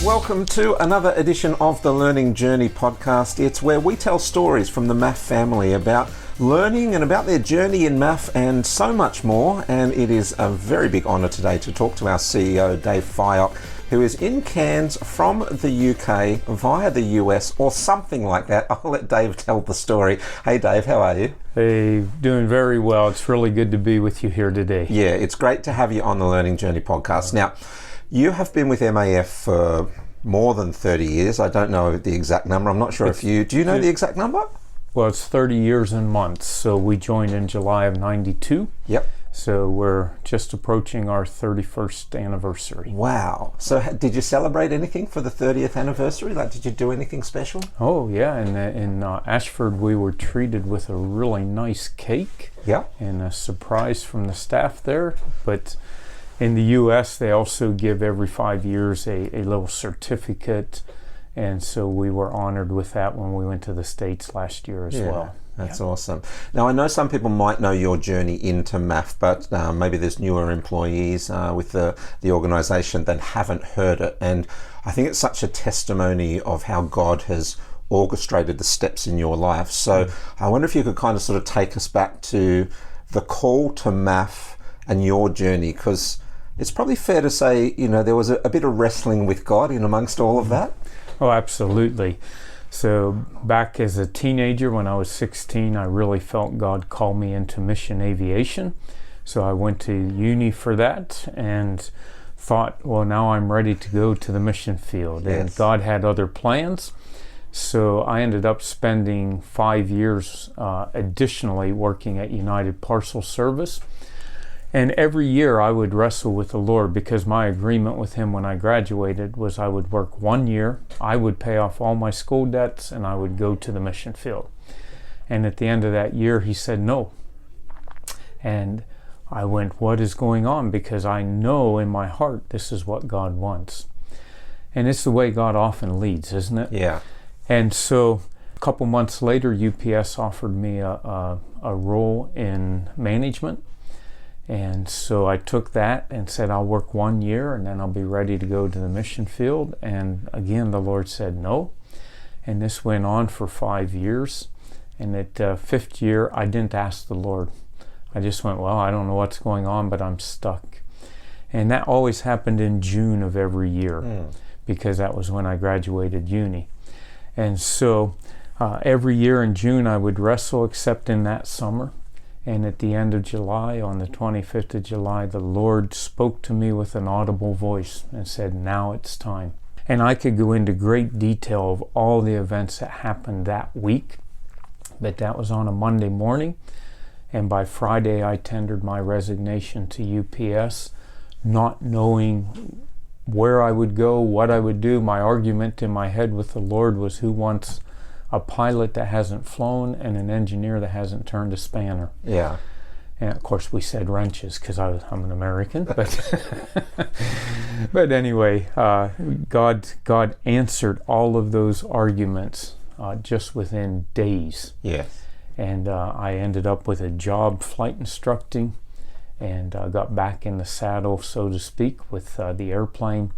Welcome to another edition of the Learning Journey podcast. It's where we tell stories from the MAF family about learning and about their journey in MAF and so much more. And it is a very big honour today to talk to our CEO, Dave Fyock, who is in Cairns from the UK via the US or something like that. I'll let Dave tell the story. Hey Dave, how are you? Hey, doing very well. It's really good to be with you here today. Yeah, it's great to have you on the Learning Journey podcast. Now, you have been with MAF for more than 30 years. I don't know the exact number. I'm not sure do you know the exact number? Well, it's 30 years and months. So we joined in July of 92. Yep. So we're just approaching our 31st anniversary. Wow. So did you celebrate anything for the 30th anniversary? Like, did you do anything special? Oh, yeah. In Ashford, we were treated with a really nice cake. Yeah. And a surprise from the staff there. But in the U.S., they also give every 5 years a little certificate. And so we were honored with that when we went to the States last year as well. That's awesome. Now, I know some people might know your journey into MAF, but maybe there's newer employees with the organisation that haven't heard it. And I think it's such a testimony of how God has orchestrated the steps in your life. So I wonder if you could kind of sort of take us back to the call to MAF and your journey, because it's probably fair to say, you know, there was a bit of wrestling with God in amongst all of that. Oh, absolutely. So back as a teenager, when I was 16, I really felt God called me into mission aviation. So I went to uni for that and thought, well, now I'm ready to go to the mission field. Yes. And God had other plans. So I ended up spending 5 years additionally working at United Parcel Service. And every year I would wrestle with the Lord, because my agreement with Him when I graduated was I would work 1 year, I would pay off all my school debts, and I would go to the mission field. And at the end of that year, He said no. And I went, what is going on? Because I know in my heart this is what God wants. And it's the way God often leads, isn't it? Yeah. And so a couple months later, UPS offered me a role in management. And so I took that and said, I'll work 1 year and then I'll be ready to go to the mission field. And again, the Lord said no. And this went on for 5 years. And at fifth year, I didn't ask the Lord. I just went, well, I don't know what's going on, but I'm stuck. And that always happened in June of every year, because that was when I graduated uni. And so every year in June, I would wrestle, except in that summer. And at the end of July, on the 25th of July, the Lord spoke to me with an audible voice and said, now it's time. And I could go into great detail of all the events that happened that week, but that was on a Monday morning. And by Friday, I tendered my resignation to UPS, not knowing where I would go, what I would do. My argument in my head with the Lord was, who wants a pilot that hasn't flown and an engineer that hasn't turned a spanner? Yeah. And of course we said wrenches, because I'm an American. But but anyway, God answered all of those arguments just within days. Yes. And I ended up with a job flight instructing, and got back in the saddle, so to speak, with the airplane,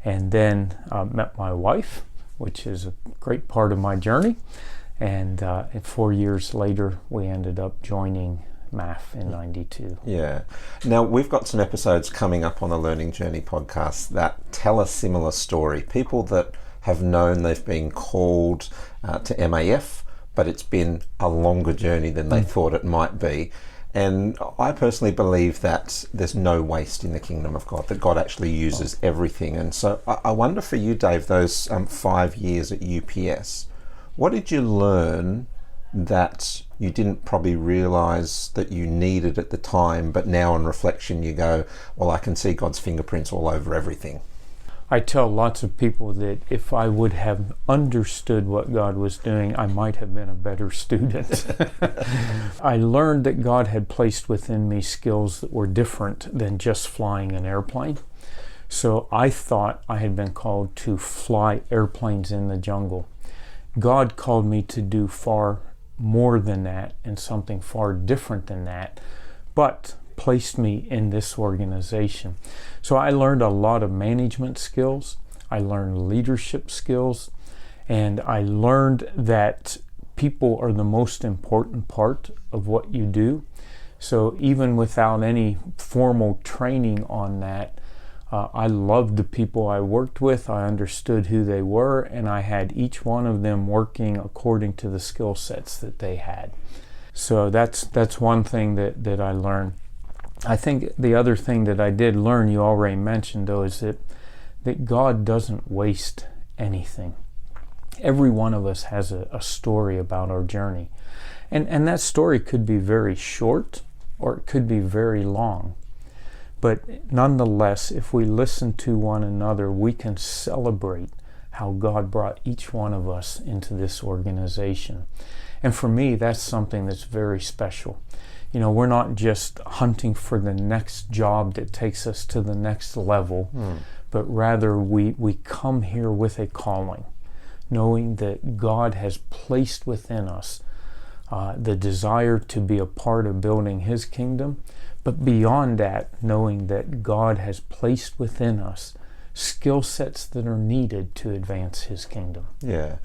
and then met my wife, which is a great part of my journey. And 4 years later, we ended up joining MAF in 92. Yeah. Now, we've got some episodes coming up on the Learning Journey podcast that tell a similar story. People that have known they've been called to MAF, but it's been a longer journey than they thought it might be. And I personally believe that there's no waste in the kingdom of God, that God actually uses everything. And so I wonder for you, Dave, those 5 years at UPS, what did you learn that you didn't probably realize that you needed at the time, but now on reflection you go, well, I can see God's fingerprints all over everything? I tell lots of people that if I would have understood what God was doing, I might have been a better student. I learned that God had placed within me skills that were different than just flying an airplane. So I thought I had been called to fly airplanes in the jungle. God called me to do far more than that and something far different than that, but placed me in this organization. So I learned a lot of management skills. I learned leadership skills, and I learned that people are the most important part of what you do. So even without any formal training on that, I loved the people I worked with. I understood who they were, and I had each one of them working according to the skill sets that they had. So that's one thing that I learned. I think the other thing that I did learn, you already mentioned though, is that God doesn't waste anything. Every one of us has a story about our journey. And that story could be very short or it could be very long. But nonetheless, if we listen to one another, we can celebrate how God brought each one of us into this organization. And for me, that's something that's very special. You know, we're not just hunting for the next job that takes us to the next level, but rather we come here with a calling, knowing that God has placed within us the desire to be a part of building His kingdom, but beyond that, knowing that God has placed within us skill sets that are needed to advance His kingdom. Yeah.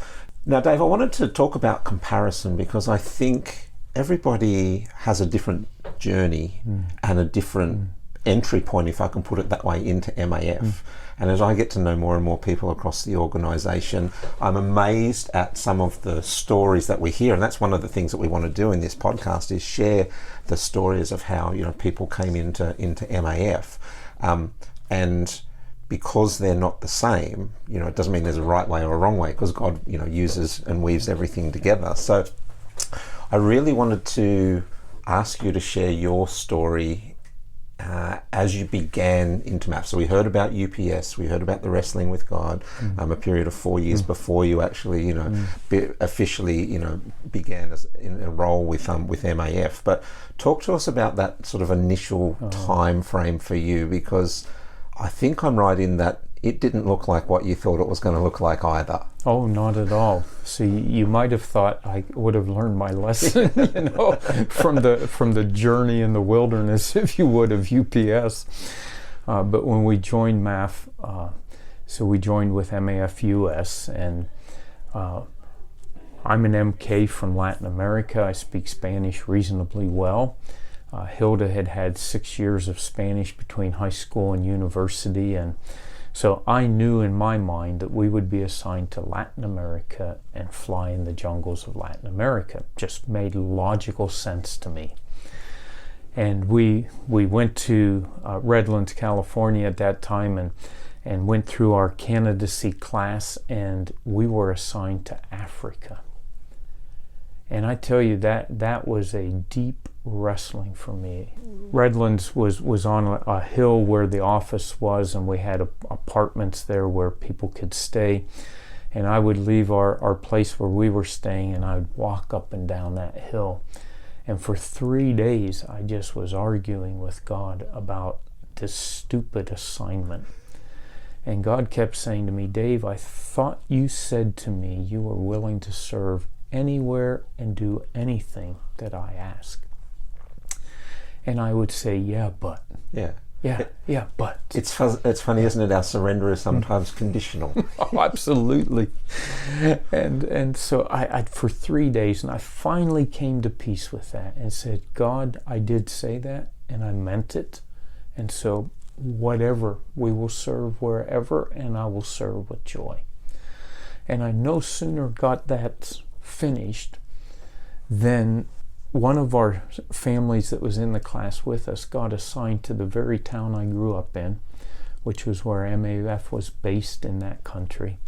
Now, Dave, I wanted to talk about comparison because I think everybody has a different journey and a different entry point, if I can put it that way, into MAF. And as I get to know more and more people across the organisation, I'm amazed at some of the stories that we hear. And that's one of the things that we want to do in this podcast, is share the stories of how, you know, people came into MAF. And because they're not the same, you know, it doesn't mean there's a right way or a wrong way, because God, you know, uses and weaves everything together. So I really wanted to ask you to share your story as you began into MAF. So we heard about UPS, we heard about the Wrestling with God, a period of 4 years before you actually, you know, officially, you know, began in a role with MAF. But talk to us about that sort of initial time frame for you, because I think I'm right in that it didn't look like what you thought it was going to look like either. Oh, not at all. So you might have thought I would have learned my lesson, you know, from the journey in the wilderness, if you would, of UPS. But when we joined MAF, so we joined with MAF US, and I'm an MK from Latin America. I speak Spanish reasonably well. Hilda had 6 years of Spanish between high school and university, and so I knew in my mind that we would be assigned to Latin America and fly in the jungles of Latin America. Just made logical sense to me. And we went to Redlands, California at that time, and went through our candidacy class, and we were assigned to Africa. And I tell you, that was a deep wrestling for me. Redlands was on a hill where the office was, and we had apartments there where people could stay. And I would leave our place where we were staying, and I would walk up and down that hill. And for 3 days, I just was arguing with God about this stupid assignment. And God kept saying to me, Dave, I thought you said to me you were willing to serve anywhere and do anything that I ask. And I would say, yeah, but. Yeah. Yeah, but. It's funny, isn't it? Our surrender is sometimes conditional. Oh, absolutely. And so I for 3 days, and I finally came to peace with that and said, God, I did say that, and I meant it. And so whatever, we will serve wherever, and I will serve with joy. And I no sooner got that finished than one of our families that was in the class with us got assigned to the very town I grew up in, which was where MAF was based in that country.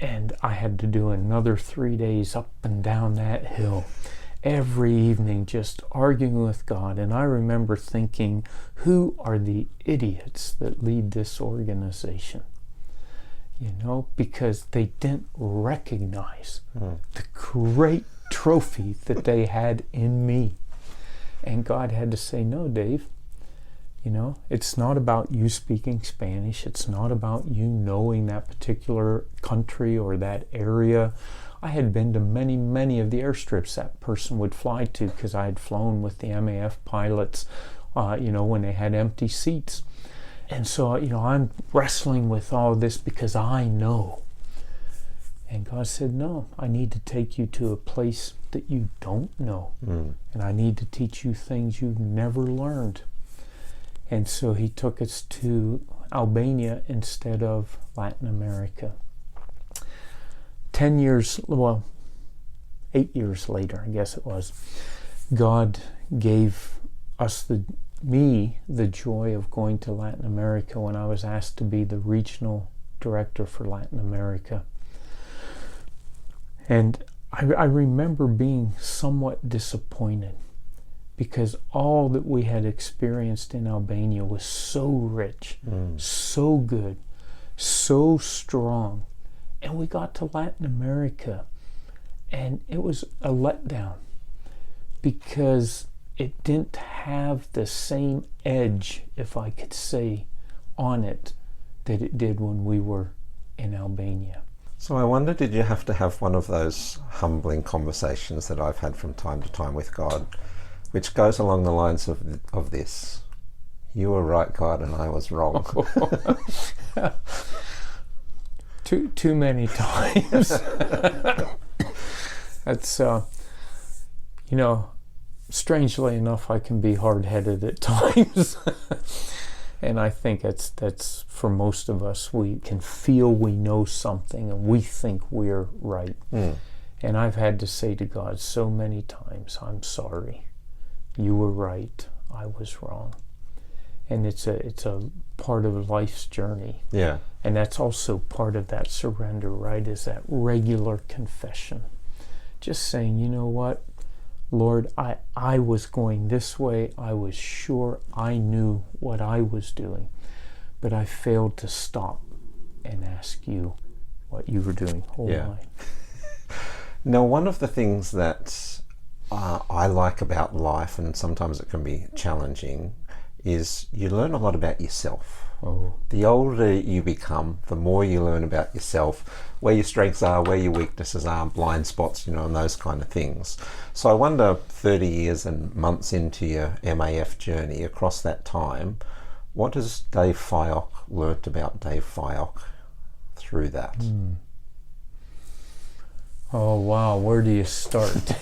And I had to do another 3 days up and down that hill every evening, just arguing with God. And I remember thinking, who are the idiots that lead this organization? You know, because they didn't recognize the great trophy that they had in me. And God had to say, no, Dave, you know, it's not about you speaking Spanish. It's not about you knowing that particular country or that area. I had been to many, many of the airstrips that person would fly to, because I had flown with the MAF pilots, you know, when they had empty seats. And so, I'm wrestling with all this because I know. And God said, no, I need to take you to a place that you don't know. And I need to teach you things you've never learned. And so he took us to Albania instead of Latin America. 8 years later, I guess it was, God gave me the joy of going to Latin America when I was asked to be the regional director for Latin America. And I remember being somewhat disappointed because all that we had experienced in Albania was so rich, so good, so strong. And we got to Latin America and it was a letdown because it didn't have the same edge, if I could say, on it that it did when we were in Albania. So I wonder, did you have to have one of those humbling conversations that I've had from time to time with God, which goes along the lines of this: you were right, God, and I was wrong? Too many times. That's strangely enough, I can be hard-headed at times. And I think that's for most of us. We can feel we know something and we think we're right. And I've had to say to God so many times, I'm sorry. You were right. I was wrong. And it's a part of life's journey. Yeah. And that's also part of that surrender, right? Is that regular confession. Just saying, you know what? Lord, I was going this way. I was sure I knew what I was doing, but I failed to stop and ask you what you were doing. Now, one of the things that I like about life, and sometimes it can be challenging, is you learn a lot about yourself. The older you become, the more you learn about yourself, where your strengths are, where your weaknesses are, blind spots, and those kind of things. So I wonder, 30 years and months into your MAF journey, across that time, what has Dave Fyock learnt about Dave Fyock through that? Oh, wow, where do you start?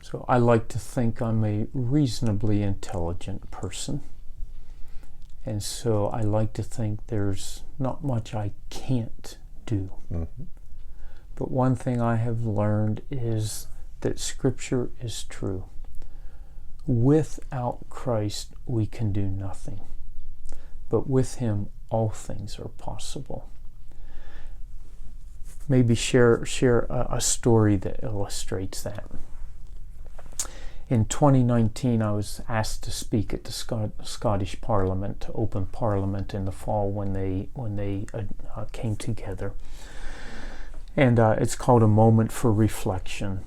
So I like to think I'm a reasonably intelligent person. And so I like to think there's not much I can't do. But one thing I have learned is that Scripture is true. Without Christ, we can do nothing. But with Him, all things are possible. Maybe share a story that illustrates that. In 2019, I was asked to speak at the Scottish Parliament, to open Parliament in the fall when they came together. And it's called A Moment for Reflection.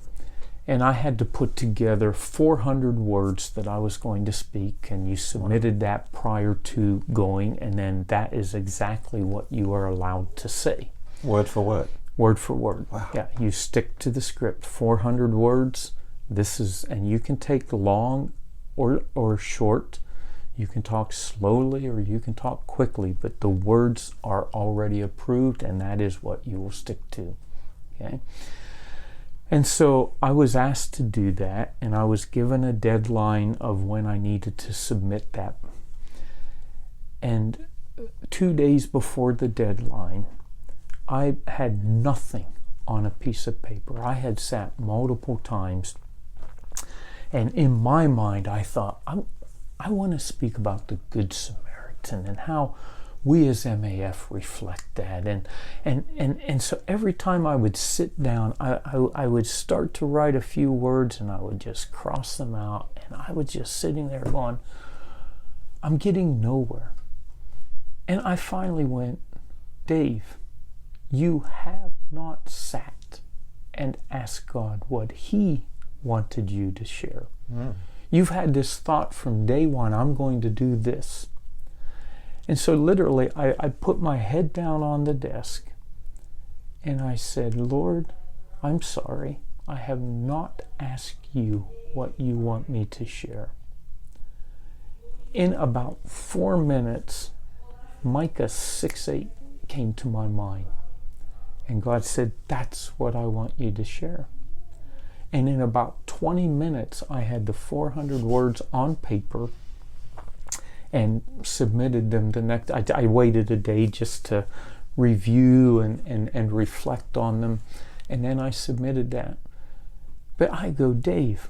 And I had to put together 400 words that I was going to speak, and you submitted that prior to going, and then that is exactly what you are allowed to say. Word for word? Word for word. Wow. Yeah, you stick to the script. 400 words. And you can take long or short. You can talk slowly or you can talk quickly, but the words are already approved, and that is what you will stick to. Okay? And so I was asked to do that, and I was given a deadline of when I needed to submit that. And 2 days before the deadline, I had nothing on a piece of paper. I had sat multiple times, and in my mind I thought, I want to speak about the Good Samaritan and how we as MAF reflect that. And so every time I would sit down, I would start to write a few words and I would just cross them out, and I was just sitting there going, I'm getting nowhere. And I finally went, Dave, you have not sat and asked God what He wanted you to share. You've had this thought from day one, I'm going to do this. And so literally I put my head down on the desk and I said, Lord, I'm sorry. I have not asked you what you want me to share. in about 4 minutes, Micah 6:8 came to my mind. And God said, that's what I want you to share. And in about 20 minutes, I had the 400 words on paper and submitted them the next. I waited a day just to review and reflect on them. And then I submitted that. But I go, Dave,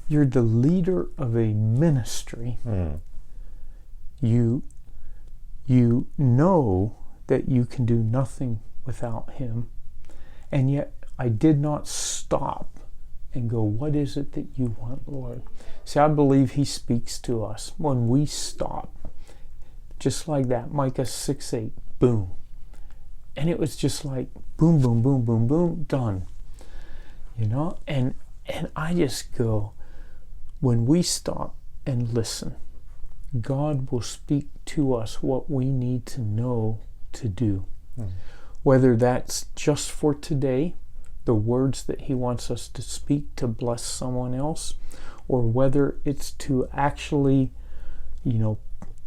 you're the leader of a ministry. You know that you can do nothing without him. And yet I did not stop and go, what is it that you want, Lord? See, I believe he speaks to us when we stop. Just like that, Micah 6:8, boom. And it was just like boom, boom, boom, boom, boom, done. You know, and I just go, when we stop and listen, God will speak to us what we need to know to do. Whether that's just for today, the words that he wants us to speak to bless someone else, or whether it's to actually,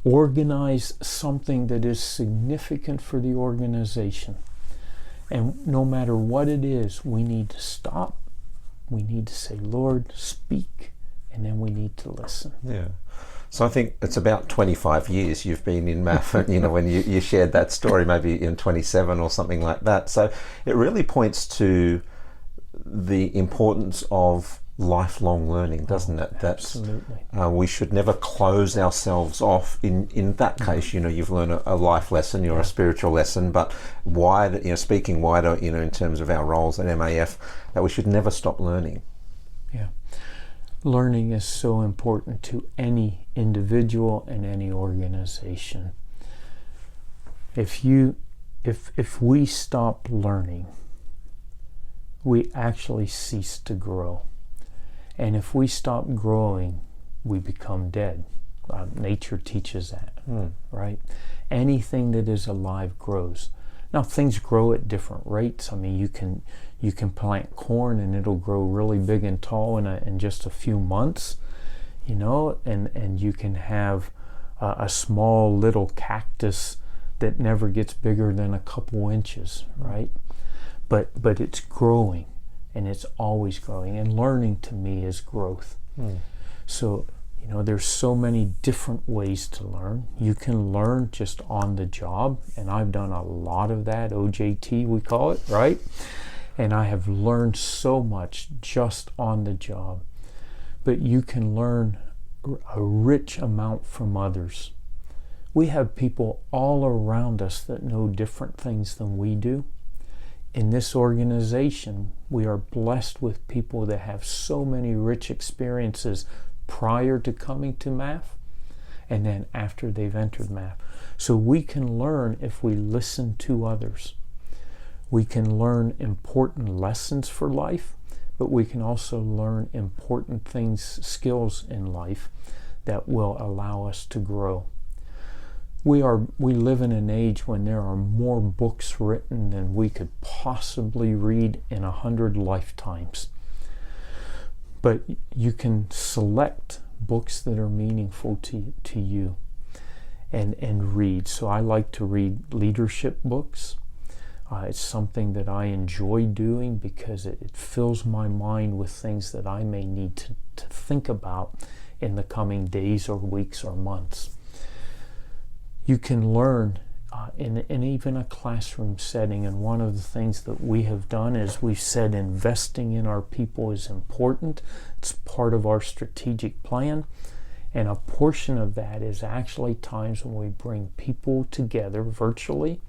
organize something that is significant for the organization. And no matter what it is, we need to stop. We need to say, Lord, speak. And then we need to listen. Yeah. So I think it's about 25 years you've been in MAF, when you shared that story, maybe in 27 or something like that. So it really points to the importance of lifelong learning, doesn't it? Absolutely. We should never close ourselves off. In that case, you've learned a life lesson, a spiritual lesson, but wide, speaking wider, in terms of our roles at MAF, that we should never stop learning. Yeah. Learning is so important to any individual and any organization. If we stop learning, we actually cease to grow. And if we stop growing, we become dead. Nature teaches that, right? Anything that is alive grows. Now, things grow at different rates. I mean, you can plant corn and it'll grow really big and tall in just a few months, and you can have a small little cactus that never gets bigger than a couple inches, right? But it's growing, and it's always growing. And learning to me is growth. So, there's so many different ways to learn. You can learn just on the job, and I've done a lot of that, OJT we call it, right? And I have learned so much just on the job. But you can learn a rich amount from others. We have people all around us that know different things than we do. In this organization, we are blessed with people that have so many rich experiences prior to coming to MAF and then after they've entered MAF. So we can learn if we listen to others. We can learn important lessons for life, but we can also learn important skills in life that will allow us to grow. We live in an age when there are more books written than we could possibly read in 100 lifetimes. But you can select books that are meaningful to you and read. So I like to read leadership books. It's something that I enjoy doing because it fills my mind with things that I may need to think about in the coming days or weeks or months. You can learn in even a classroom setting, and one of the things that we have done is we've said investing in our people is important. It's part of our strategic plan, and a portion of that is actually times when we bring people together virtually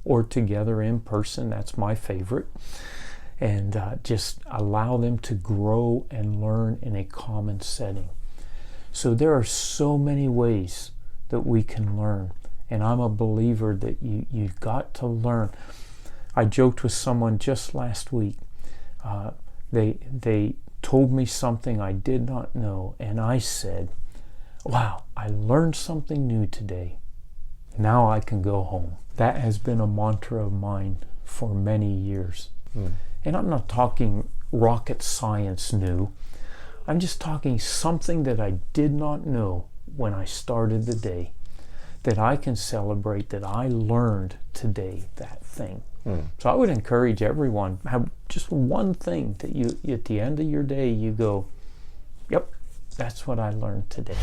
or together in person. That's my favorite. And just allow them to grow and learn in a common setting. So there are so many ways that we can learn. And I'm a believer that you've got to learn. I joked with someone just last week. They told me something I did not know, and I said, wow, I learned something new today. Now I can go home. That has been a mantra of mine for many years. And I'm not talking rocket science new. I'm just talking something that I did not know when I started the day, that I can celebrate that I learned today that thing. So I would encourage everyone, have just one thing that you, at the end of your day, you go, yep, that's what I learned today.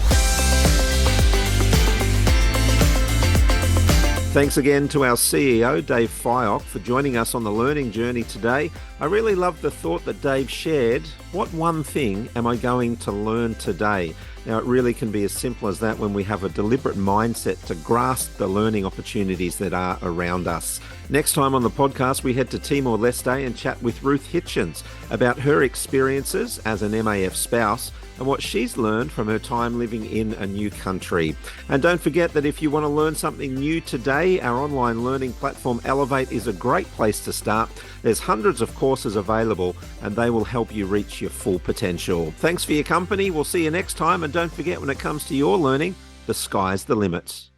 Thanks again to our CEO, Dave Fyock, for joining us on the learning journey today. I really loved the thought that Dave shared. What one thing am I going to learn today? Now, it really can be as simple as that when we have a deliberate mindset to grasp the learning opportunities that are around us. Next time on the podcast, we head to Timor-Leste and chat with Ruth Hitchens about her experiences as an MAF spouse and what she's learned from her time living in a new country. And don't forget that if you want to learn something new today, our online learning platform Elevate is a great place to start. There's hundreds of courses available and they will help you reach your full potential. Thanks for your company. We'll see you next time. And don't forget, when it comes to your learning, the sky's the limit.